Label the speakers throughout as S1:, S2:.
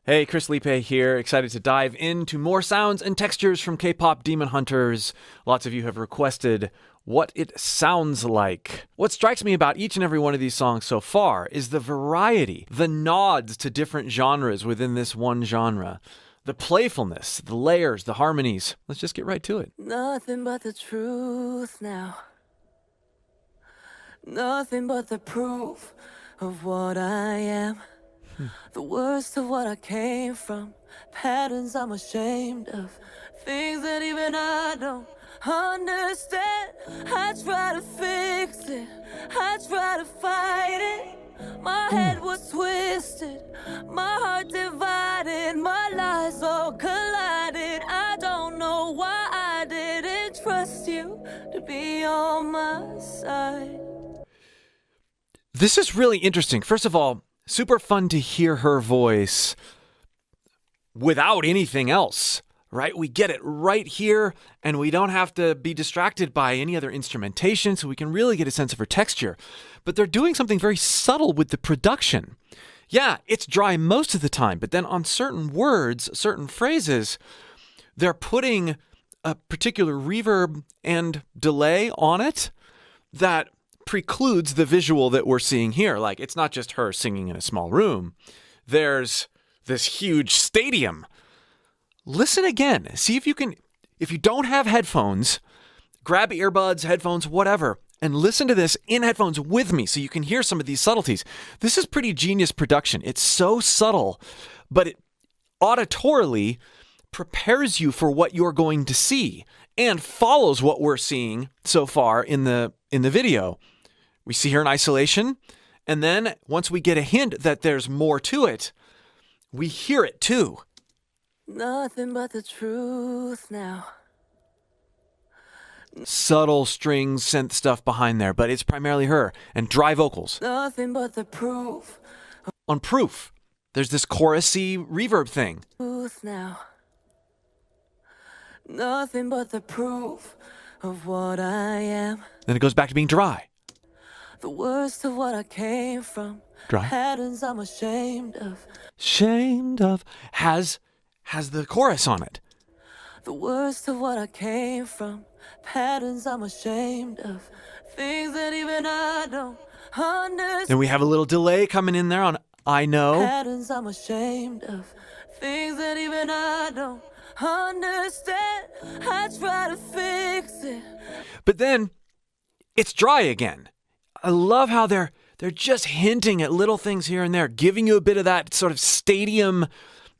S1: Hey, Chris Liepe here, excited to dive into more sounds and textures from K-pop Demon Hunters. Lots of you have requested what it sounds like. What strikes me about each and every one of these songs so far is the variety, the nods to different genres within this one genre, the playfulness, the layers, the harmonies. Let's just get right to it.
S2: Nothing but the truth now. Nothing but the proof of what I am. The worst of what I came from, patterns I'm ashamed of, things that even I don't understand. I try to fix it, I try to fight it. My head was twisted, my heart divided, my lies all collided. I don't know why I didn't trust you to be on my side.
S1: This is really interesting. First of all, super fun to hear her voice without anything else, right? We get it right here, and we don't have to be distracted by any other instrumentation, so we can really get a sense of her texture. But they're doing something very subtle with the production. Yeah, it's dry most of the time, but then on certain words, certain phrases, they're putting a particular reverb and delay on it that precludes the visual that we're seeing here. Like, it's not just her singing in a small room. There's this huge stadium. Listen again. See if you can, if you don't have headphones, grab earbuds, headphones, whatever, and listen to this in headphones with me so you can hear some of these subtleties. This is pretty genius production. It's so subtle, but it auditorily prepares you for what you're going to see and follows what we're seeing so far in the video. We see her in isolation, and then once we get a hint that there's more to it, we hear it too.
S2: Nothing but the truth now.
S1: Subtle strings, synth stuff behind there, but it's primarily her, and dry vocals.
S2: Nothing but the proof.
S1: On Proof, there's this chorusy reverb thing.
S2: Truth now. Nothing but the proof of what I am.
S1: Then it goes back to being dry.
S2: The worst of what I came from.
S1: Dry.
S2: Patterns I'm ashamed of.
S1: Shamed of has the chorus on it.
S2: The worst of what I came from. Patterns I'm ashamed of. Things that even I don't understand.
S1: Then we have a little delay coming in there on I Know.
S2: Patterns I'm ashamed of. Things that even I don't understand. I try to fix it.
S1: But then it's dry again. I love how they're just hinting at little things here and there, giving you a bit of that sort of stadium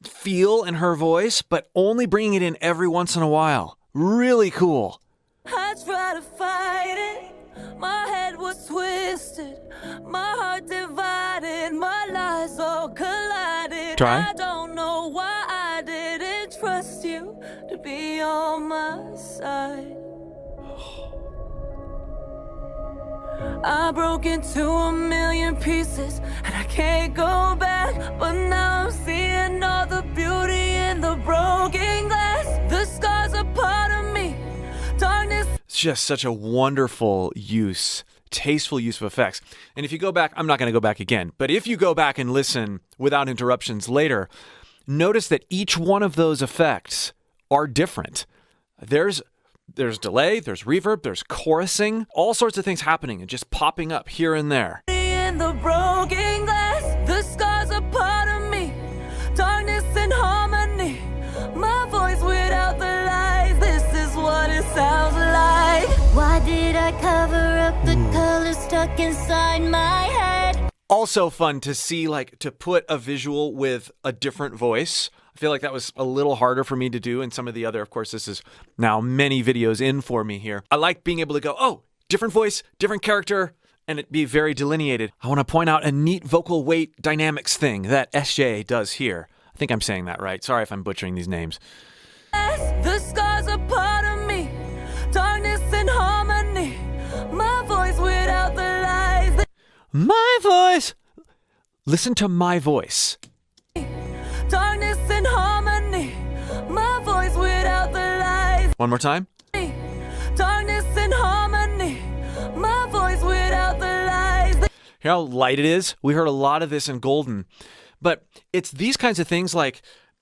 S1: feel in her voice, but only bringing it in every once in a while. Really cool.
S2: I try to fight it. My head was twisted. My heart divided. My lies all collided.
S1: Try.
S2: I don't know why I didn't trust you to be on my side. I broke into a million pieces and I can't go back, but now I'm seeing all the beauty in the broken glass. The scars are part of me. Darkness.
S1: It's just such a wonderful use, tasteful use of effects. And if you go back, I'm not going to go back again, but if you go back and listen without interruptions later, notice that each one of those effects are different. There's delay, there's reverb, there's chorusing, all sorts of things happening and just popping up here and there.
S2: In the broken glass, the scars are part of me. Darkness and harmony. My voice without the lies. This is what it sounds like. Why did I cover up the colors stuck inside my head?
S1: Also fun to see, like, to put a visual with a different voice. I feel like that was a little harder for me to do in some of the other, of course, this is now many videos in for me here. I like being able to go, oh, different voice, different character, and it be very delineated. I want to point out a neat vocal weight dynamics thing that SJ does here. I think I'm saying that right. Sorry if I'm butchering these names.
S2: The scars are part of me. Darkness and harmony. My voice without the lies.
S1: My voice. Listen to my voice.
S2: Darkness and harmony. My voice without the lies.
S1: One more time.
S2: Darkness and harmony. My voice without the lies.
S1: Hear how light it is? We heard a lot of this in Golden. But it's these kinds of things like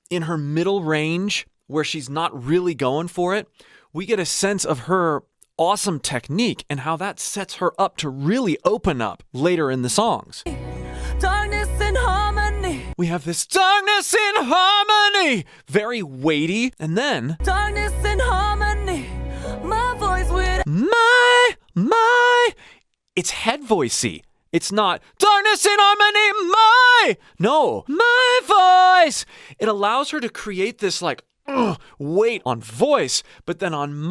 S1: in her middle range where she's not really going for it, we get a sense of her awesome technique and how that sets her up to really open up later in the songs.
S2: Darkness and harmony.
S1: We have this darkness in harmony, very weighty, and then
S2: Darkness and harmony. My voice with
S1: my, it's head voicey. It's not darkness in harmony, my voice. It allows her to create this like weight on voice, but then on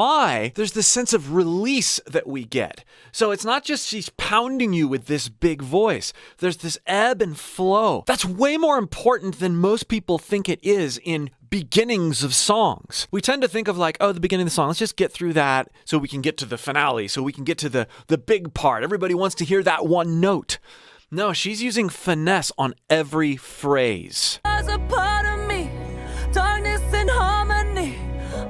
S1: there's this sense of release that we get. So it's not just she's pounding you with this big voice. There's this ebb and flow. That's way more important than most people think it is in beginnings of songs. We tend to think of like, oh, the beginning of the song, let's just get through that so we can get to the finale, so we can get to the big part. Everybody wants to hear that one note. No, she's using finesse on every phrase.
S2: as a part of me. Darkness and harmony.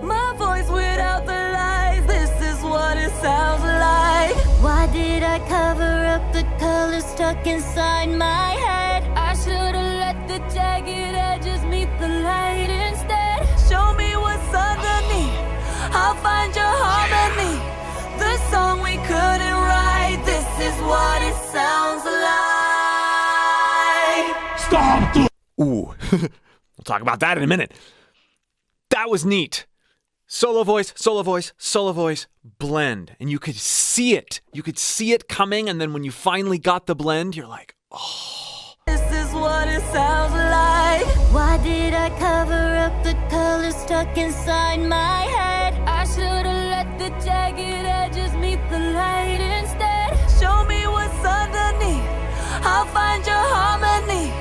S2: My voice without the lies. This is what it sounds like. Why did I cover up the colors stuck inside my head? I should've let the jagged edges meet the light instead. Show me what's underneath. I'll find your harmony. The song we couldn't write. This is what it sounds like.
S3: Stop the
S1: Ooh, we'll talk about that in a minute. That was neat. Solo voice, solo voice, solo voice, blend. And you could see it. You could see it coming. And then when you finally got the blend, you're like, oh.
S2: This is what it sounds like. Why did I cover up the colors stuck inside my head? I should've let the jagged edges meet the light instead. Show me what's underneath. I'll find your harmony.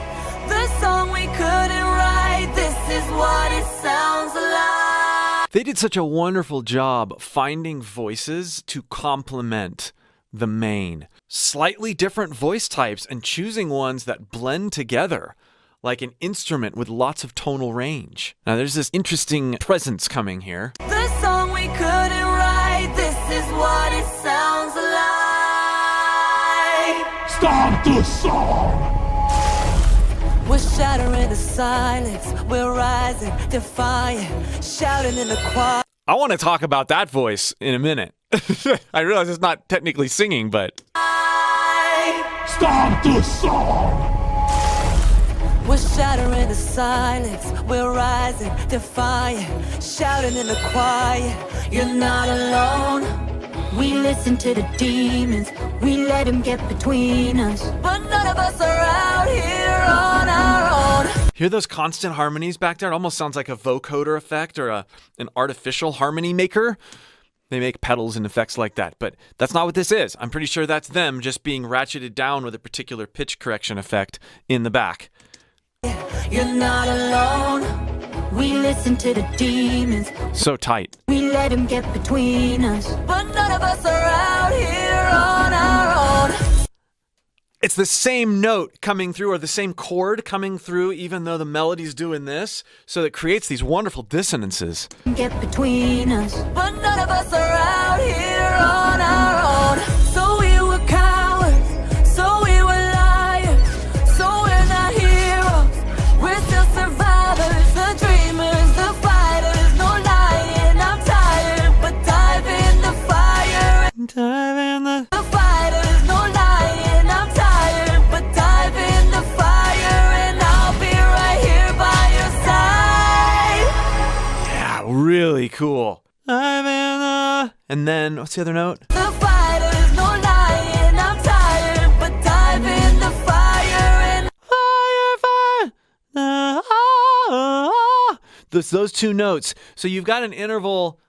S2: The song we couldn't write. This is what it sounds like.
S1: They did such a wonderful job finding voices to complement the main. Slightly different voice types and choosing ones that blend together, like an instrument with lots of tonal range. Now there's this interesting presence coming here.
S2: The song we couldn't write. This is what it sounds like.
S3: stop the song.
S2: We're shattering the silence. We're rising, defiant, shouting in the choir.
S1: I want to talk about that voice in a minute. I realize it's not technically singing, but
S3: Stop the song.
S2: We're shattering the silence. We're rising, defiant, shouting in the quiet. You're not alone. We listen to the demons. We let them get between us. But none of us are out here on our own.
S1: hear those constant harmonies back there? It almost sounds like a vocoder effect or an artificial harmony maker. They make pedals and effects like that, but that's not what this is. I'm pretty sure that's them just being ratcheted down with a particular pitch correction effect in the back.
S2: You're not alone. We listen to the demons.
S1: So tight.
S2: We let them get between us. But none of us are out here on our own.
S1: It's the same note coming through or the same chord coming through even though the melody's doing this, so it creates these wonderful dissonances.
S2: Get between us. But none of us are out here on our own. So we were cowards. So we were liars. So we're not heroes. We're still survivors. The dreamers, the fighters. No lying, I'm tired. But dive in the fire.
S1: Dive in the
S2: fighters, no lying, I'm tired. But dive in the fire and I'll be right here by your side.
S1: Yeah, really cool. Dive in the... And then, what's the other note?
S2: The fighters, no lying, I'm tired. But dive in the fire and
S1: Fire. Those two notes. So you've got an interval.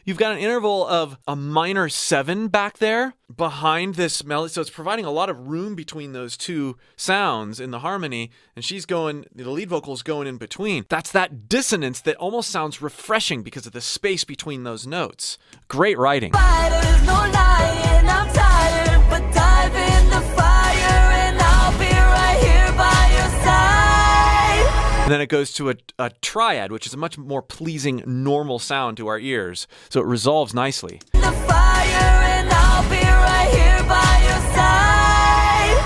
S1: You've got an interval of a minor 7 back there behind this melody. So it's providing a lot of room between those two sounds in the harmony. And the lead vocal's going in between. That's that dissonance that almost sounds refreshing because of the space between those notes. Great writing.
S2: fighters, no lying, I'm tired. But dive in the fire and I'll be right here by your side.
S1: And then it goes to a triad, which is a much more pleasing, normal sound to our ears. So it resolves nicely.
S2: The fire and I'll be right here by your side.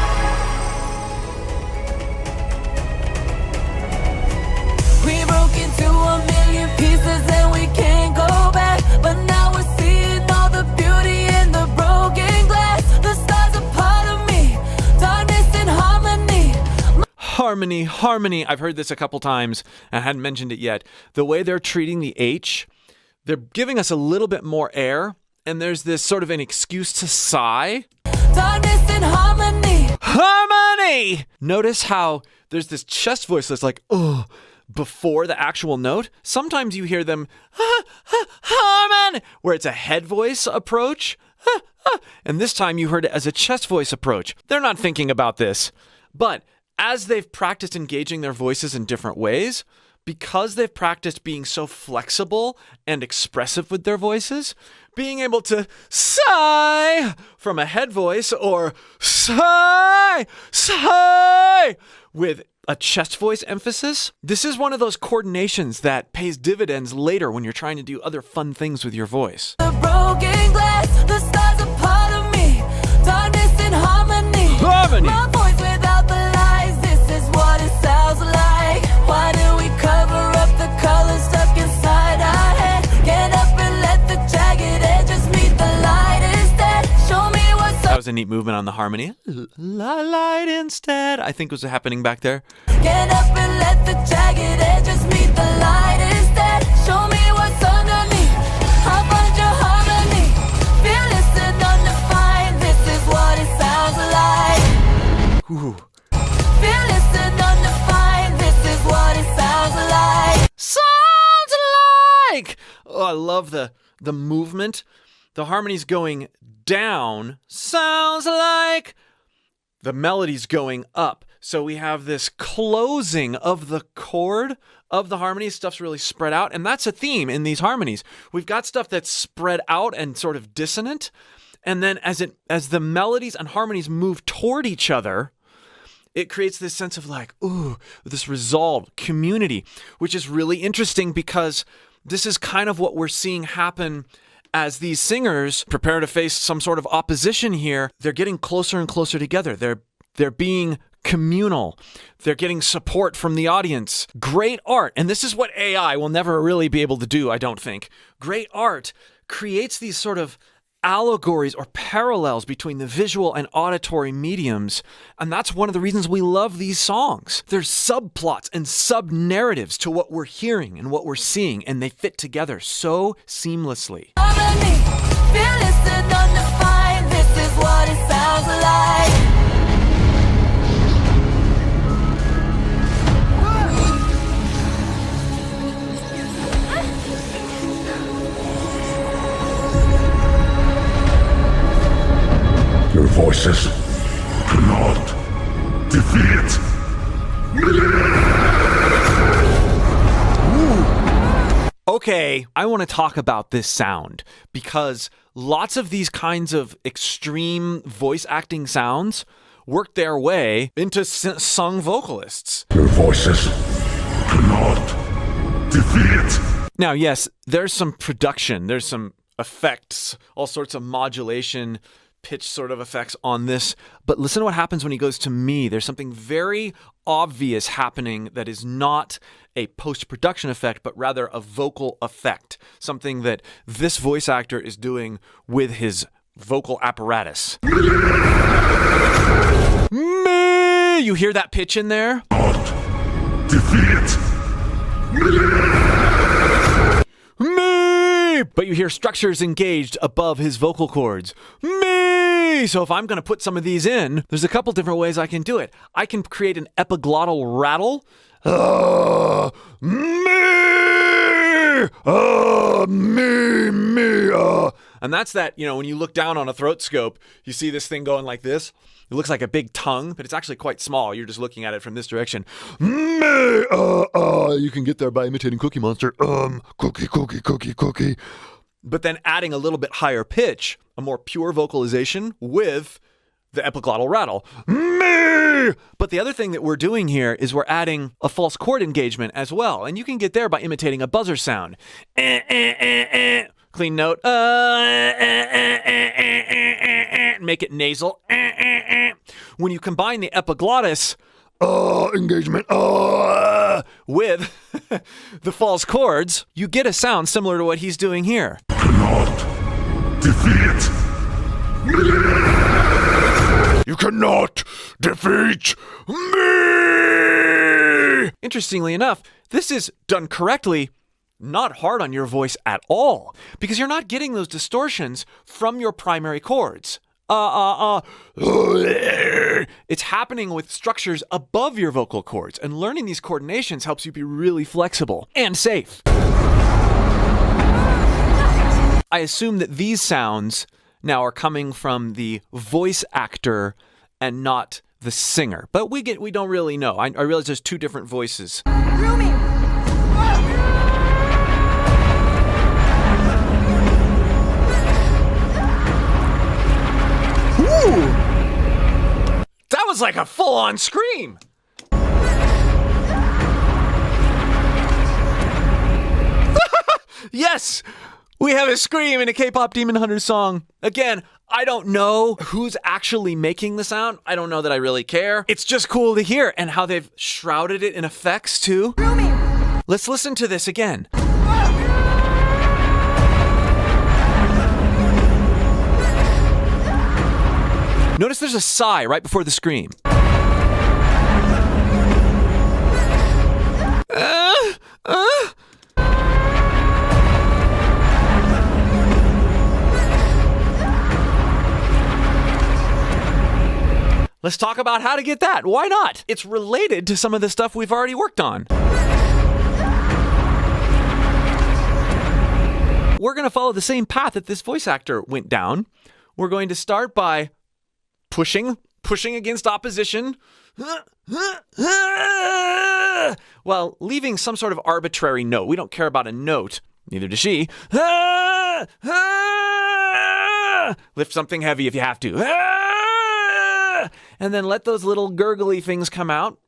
S1: harmony, harmony. I've heard this a couple times and I hadn't mentioned it yet. The way they're treating the H, they're giving us a little bit more air, and there's this sort of an excuse to sigh.
S2: Darkness and harmony.
S1: Harmony! Notice how there's this chest voice that's like, oh, before the actual note. Sometimes you hear them, harmony, where it's a head voice approach. And this time you heard it as a chest voice approach. They're not thinking about this. But as they've practiced engaging their voices in different ways, because they've practiced being so flexible and expressive with their voices, being able to sigh from a head voice or sigh with a chest voice emphasis, this is one of those coordinations that pays dividends later when you're trying to do other fun things with your voice.
S2: The broken glass, the stars are part of me. Darkness and harmony.
S1: Harmony.
S2: My voice without the lies, this is what it sounds like. Why do we cover up the colors stuck inside our head? Get up and let the jagged edges meet the light instead. Show me what's
S1: That
S2: up.
S1: was a neat movement on the harmony. Light instead, I think was happening back there.
S2: Get up and let the jagged edges meet the light instead. Show me what's underneath. I'll find your harmony. Fearless and undefined, this is what it sounds like.
S1: Ooh.
S2: Fearless and undefined, this is what it sounds like.
S1: Sounds like. Oh, I love the movement. The harmony's going down. Sounds like. The melody's going up. So we have this closing of the chord of the harmony. Stuff's really spread out. And that's a theme in these harmonies. We've got stuff that's spread out and sort of dissonant. And then as the melodies and harmonies move toward each other, it creates this sense of like, ooh, this resolved community, which is really interesting because this is kind of what we're seeing happen as these singers prepare to face some sort of opposition here. They're getting closer and closer together. They're being communal. They're getting support from the audience. Great art, and this is what AI will never really be able to do, I don't think. Great art creates these sort of allegories or parallels between the visual and auditory mediums, and that's one of the reasons we love these songs. There's subplots and sub-narratives to what we're hearing and what we're seeing, and they fit together so seamlessly.
S2: Harmony. Fearless and undefined, this is what it sounds like.
S3: Your voices cannot defeat
S1: Okay, I want to talk about this sound because lots of these kinds of extreme voice acting sounds work their way into sung vocalists.
S3: Your voices cannot defeat.
S1: Now, yes, there's some production, there's some effects, all sorts of modulation, pitch sort of effects on this, but listen to what happens when he goes to me. There's something very obvious happening that is not a post-production effect, but rather a vocal effect, something that this voice actor is doing with his vocal apparatus. Me! You hear that pitch in there?
S3: Defeat.
S1: Me! But you hear structures engaged above his vocal cords. Me! So if I'm going to put some of these in, there's a couple different ways I can do it. I can create an epiglottal rattle. And that's that, when you look down on a throat scope, you see this thing going like this. It looks like a big tongue, but it's actually quite small. You're just looking at it from this direction. You can get there by imitating Cookie Monster. Cookie. But then adding a little bit higher pitch, a more pure vocalization with the epiglottal rattle. But the other thing that we're doing here is we're adding a false chord engagement as well. And you can get there by imitating a buzzer sound. Clean note. Make it nasal. When you combine the epiglottis engagement with the false chords, you get a sound similar to what he's doing here.
S3: Cannot defeat.
S1: You cannot defeat me! interestingly enough, this is done correctly, not hard on your voice at all, because you're not getting those distortions from your primary chords. It's happening with structures above your vocal cords, and learning these coordinations helps you be really flexible and safe. I assume that these sounds now are coming from the voice actor and not the singer, but we don't really know. I realize there's two different voices.
S4: Rumi!
S1: Ooh! That was like a full-on scream! Yes! We have a scream in a K-pop Demon Hunter song. Again, I don't know who's actually making the sound. I don't know that I really care. It's just cool to hear, and how they've shrouded it in effects too.
S4: Rumi!
S1: Let's listen to this again. Notice there's a sigh right before the scream. Let's talk about how to get that. Why not? It's related to some of the stuff we've already worked on. We're going to follow the same path that this voice actor went down. We're going to start by pushing against opposition, while leaving some sort of arbitrary note. We don't care about a note. Neither does she. Lift something heavy if you have to. And then let those little gurgly things come out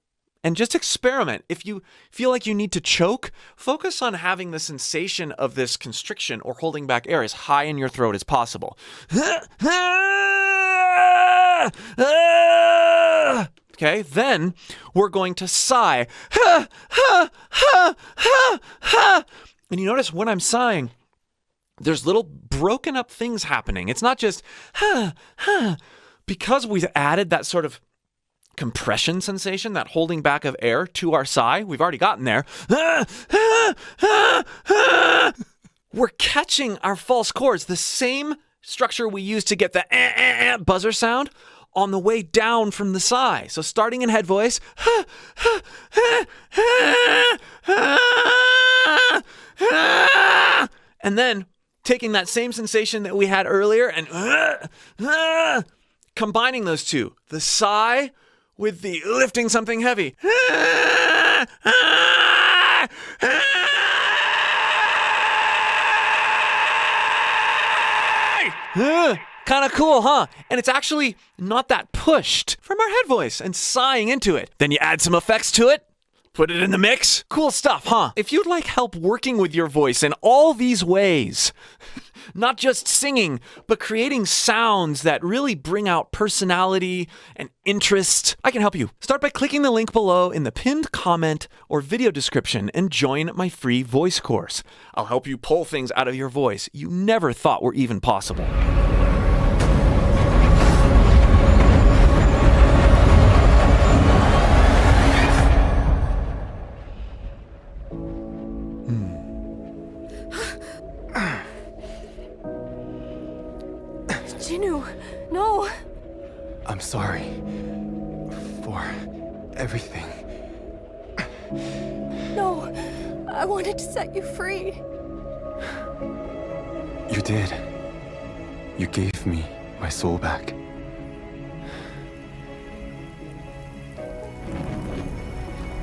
S1: and just experiment. If you feel like you need to choke, focus on having the sensation of this constriction or holding back air as high in your throat as possible. Okay, then we're going to sigh. And you notice when I'm sighing, there's little broken up things happening. It's not just because we've added that sort of compression sensation, that holding back of air to our sigh. We've already gotten there. We're catching our false chords, the same structure we use to get the buzzer sound on the way down from the sigh. So starting in head voice, and then taking that same sensation that we had earlier and combining those two, the sigh with the lifting something heavy. Kind of cool, huh? And it's actually not that pushed from our head voice and sighing into it. Then you add some effects to it, put it in the mix. Cool stuff, huh? If you'd like help working with your voice in all these ways, not just singing, but creating sounds that really bring out personality and interest, I can help you. Start by clicking the link below in the pinned comment or video description and join my free voice course. I'll help you pull things out of your voice you never thought were even possible.
S4: Jinwoo, no.
S5: I'm sorry for everything.
S4: No, I wanted to set you free.
S5: You did. You gave me my soul back.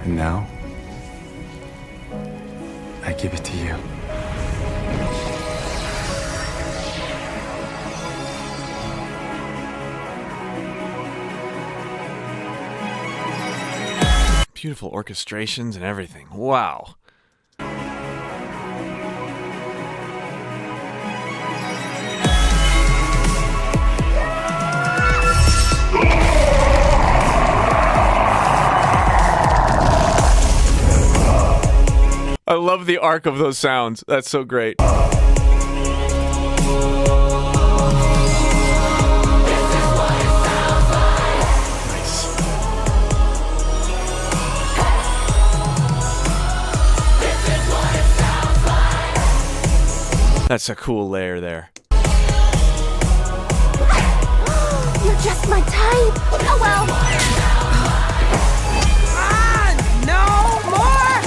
S5: And now, I give it to you.
S1: Beautiful orchestrations and everything. Wow. I love the arc of those sounds. That's so great. That's a cool layer there.
S4: You're just my type. Oh well.
S2: No more!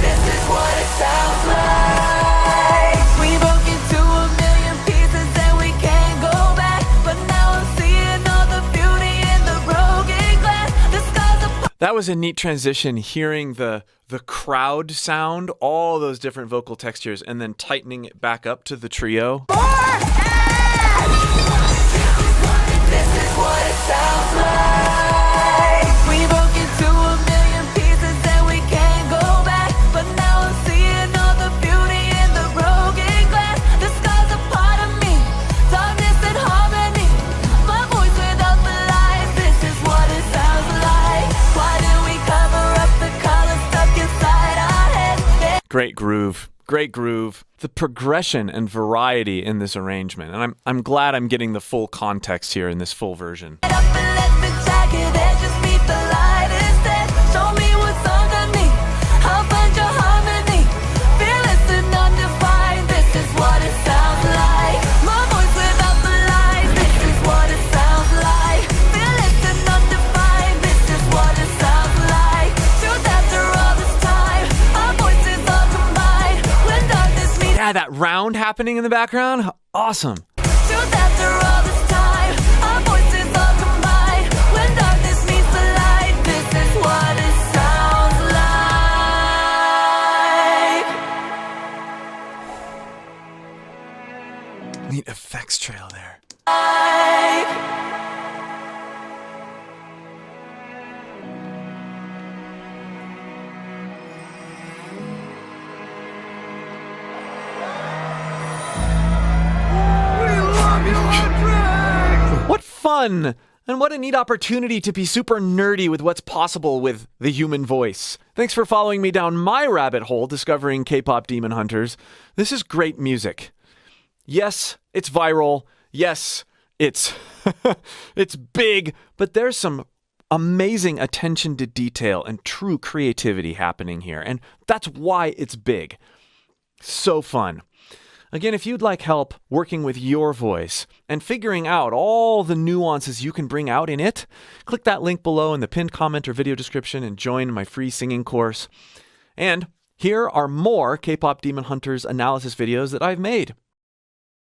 S2: This is what it sounds like. We broke into a million pieces and we can't go back. But now I'm seeing all the beauty in the broken glass. The skies are
S1: That was a neat transition, hearing the crowd sound, all those different vocal textures, and then tightening it back up to the trio.
S2: This is what it sounds like. We broke into a million pieces and we can't go back. But now I'm seeing all the beauty in the broken glass. The sky's a part of me, darkness and harmony. My voice without the lies. This is what it sounds like. Why do we cover up the colors stuck inside our heads?
S1: Great groove. Great groove. The progression and variety in this arrangement. And I'm glad I'm getting the full context here in this full version.
S2: Up and let the jagged edges meet the light instead. Show me what's underneath. I'll find your harmony. Fearless and undefined. This is what it sounds like. My voice without the lies. This is what it sounds like. Fearless and undefined. This is what it sounds like. Truth after all this time. Our voices are combined. When darkness meets
S1: Yeah, that round happening in the background. Awesome.
S2: truth after all this time. Our voices are combined. When darkness meets the light. This is what it sounds like.
S1: Neat effects trail there. What fun! And what a neat opportunity to be super nerdy with what's possible with the human voice. Thanks for following me down my rabbit hole discovering K-pop Demon Hunters. This is great music. Yes, it's viral. Yes, it's it's big, but there's some amazing attention to detail and true creativity happening here, and that's why it's big. So fun. Again, if you'd like help working with your voice and figuring out all the nuances you can bring out in it, click that link below in the pinned comment or video description and join my free singing course. And here are more K-pop Demon Hunters analysis videos that I've made.